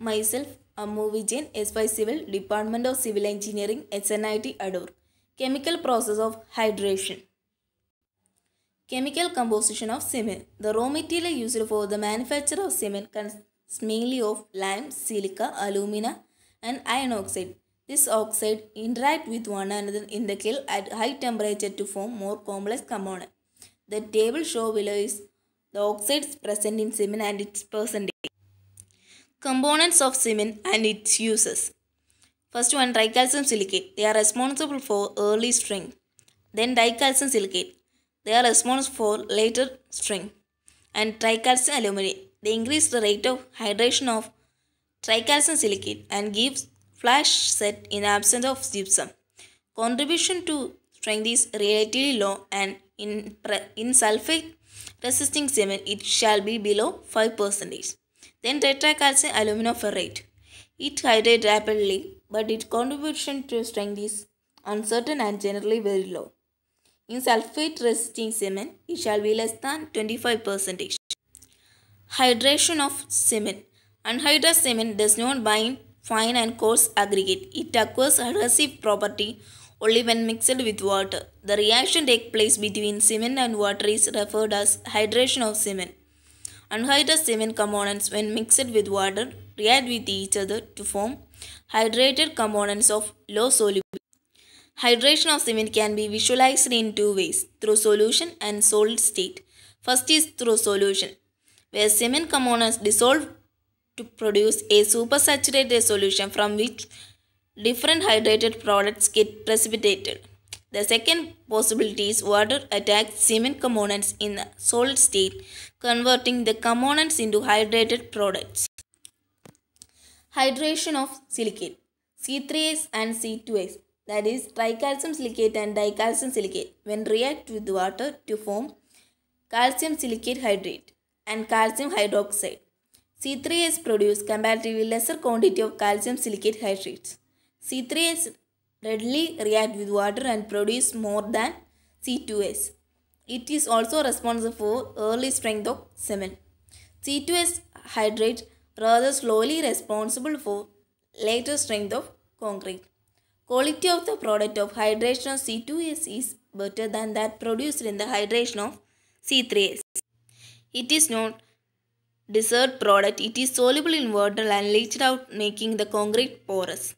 Myself, Ammu Vijayan, SY Civil, Department of Civil Engineering, SNIT Adur. Chemical process of hydration. Chemical composition of cement. The raw material used for the manufacture of cement consists mainly of lime, silica, alumina, and iron oxide. This oxide interact with one another in the kiln at high temperature to form more complex component. The table shown below is the oxides present in cement and its percentage. Components of cement and its uses. First one, tricalcium silicate. They are responsible for early strength. Then dicalcium silicate. They are responsible for later strength. And tricalcium aluminate. They increase the rate of hydration of tricalcium silicate and gives flash set in absence of gypsum. Contribution to strength is relatively low, and in sulfate resisting cement it shall be below 5%. Then tetracalcium aluminoferrate. It hydrates rapidly, but its contribution to strength is uncertain and generally very low. In sulfate resisting cement, it shall be less than 25%. Hydration of cement. Anhydrous cement does not bind fine and coarse aggregate. It acquires adhesive property only when mixed with water. The reaction takes place between cement and water is referred as hydration of cement. Anhydrous cement components, when mixed with water, react with each other to form hydrated components of low solubility. Hydration of cement can be visualized in two ways, through solution and solid state. First is through solution, where cement components dissolve to produce a supersaturated solution from which different hydrated products get precipitated. The second possibility is water attacks cement components in a solid state, converting the components into hydrated products. Hydration of silicate. C3S and C2S, that is tricalcium silicate and dicalcium silicate, when react with water to form calcium silicate hydrate and calcium hydroxide. C3S produce comparatively lesser quantity of calcium silicate hydrates. C3S readily react with water and produce more than C2S. It is also responsible for early strength of cement. C2S hydrate rather slowly responsible for later strength of concrete. Quality of the product of hydration of C2S is better than that produced in the hydration of C3S. It is not dessert product. It is soluble in water and leached out, making the concrete porous.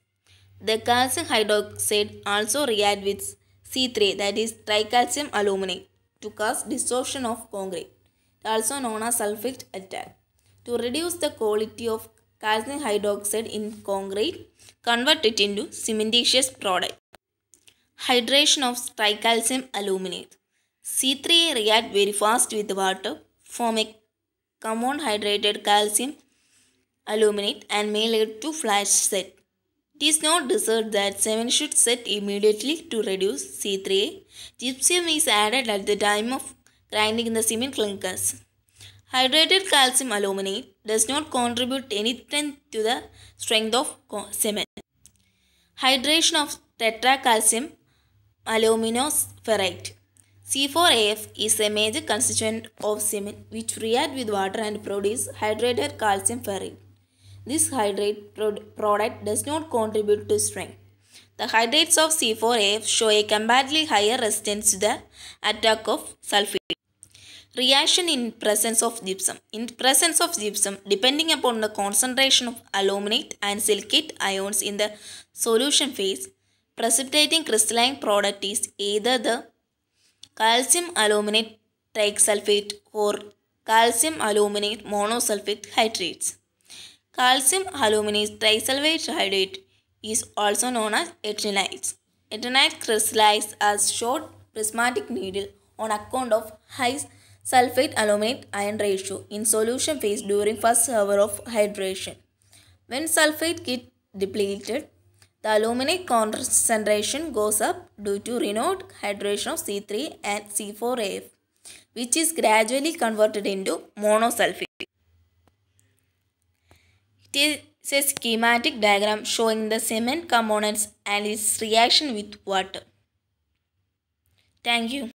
The calcium hydroxide also react with C3, that is tricalcium aluminate, to cause dissolution of concrete, also known as sulfate attack. To reduce the quality of calcium hydroxide in concrete, convert it into cementitious product. Hydration of tricalcium aluminate. C3 react very fast with water, form a compound hydrated calcium aluminate and may lead to flash set. It is not desired that cement should set immediately to reduce C3A. Gypsum is added at the time of grinding the cement clinkers. Hydrated calcium aluminate does not contribute anything to the strength of cement. Hydration of tetracalcium aluminoferrite. C4AF is a major constituent of cement which react with water and produce hydrated calcium ferrite. This hydrate product does not contribute to strength. The hydrates of C4AF show a comparatively higher resistance to the attack of sulfate. Reaction in presence of gypsum. In presence of gypsum, depending upon the concentration of aluminate and silicate ions in the solution phase, precipitating crystalline product is either the calcium aluminate trisulfate or calcium aluminate monosulfate hydrates. Calcium aluminate trisulfate hydrate is also known as eternite. Eternite crystallizes as short prismatic needle on account of high sulfate aluminate ion ratio in solution phase during first hour of hydration. When sulfate gets depleted, the aluminate concentration goes up due to renewed hydration of C3 and C4AF, which is gradually converted into monosulfate. It is a schematic diagram showing the cement components and its reaction with water. Thank you.